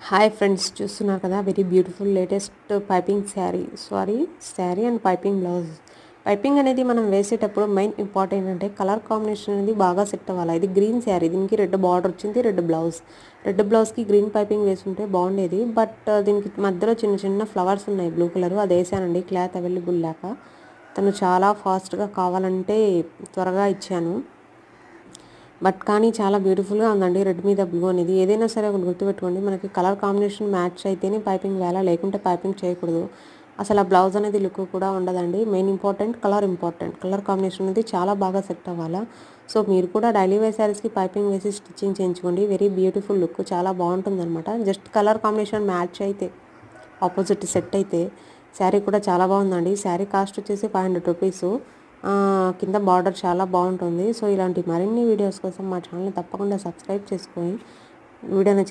Hi friends, చూస్తున్నారు కదా very beautiful latest piping sari and piping blouse. Piping అనేది మనం వేసేటప్పుడు మెయిన్ ఇంపార్టెంట్ అంటే కలర్ కాంబినేషన్ అనేది బాగా సెట్ అవ్వాలి. ఇది గ్రీన్ శారీ, దీనికి రెడ్ బార్డర్ వచ్చింది, రెడ్ బ్లౌజ్కి గ్రీన్ పైపింగ్ వేసుంటే బాగుండేది. బట్ దీనికి మధ్యలో చిన్న చిన్న ఫ్లవర్స్ ఉన్నాయి బ్లూ కలర్, అది వేసానండి క్లాత్ అవైలబుల్ లేక. తను చాలా ఫాస్ట్గా కావాలంటే త్వరగా ఇచ్చాను. బట్ కానీ చాలా బ్యూటిఫుల్గా ఉందండి రెడ్ మీద బ్లూ అనేది. ఏదైనా సరే ఒకటి గుర్తుపెట్టుకోండి, మనకి కలర్ కాంబినేషన్ మ్యాచ్ అయితేనే పైపింగ్ వేయాలా, లేకుంటే పైపింగ్ చేయకూడదు. అసలు ఆ బ్లౌజ్ అనేది లుక్ కూడా ఉండదండి. మెయిన్ ఇంపార్టెంట్ కలర్ కాంబినేషన్ అనేది చాలా బాగా సెట్ అవ్వాలా. సో మీరు కూడా డైలీ వేర్ శారీస్కి పైపింగ్ వేసి స్టిచ్చింగ్ చేయించుకోండి. వెరీ బ్యూటిఫుల్ లుక్ చాలా బాగుంటుంది అనమాట. జస్ట్ కలర్ కాంబినేషన్ మ్యాచ్ అయితే, ఆపోజిట్ సెట్ అయితే శారీ కూడా చాలా బాగుందండి. శారీ కాస్ట్ వచ్చేసి 500 రూపీస్. కింద బార్డర్ చాలా బాగుంటుంది. సో ఇలాంటి మరిన్ని వీడియోస్ కోసం మా ఛానల్ని తప్పకుండా సబ్స్క్రైబ్ చేసుకొని వీడియో నచ్చితే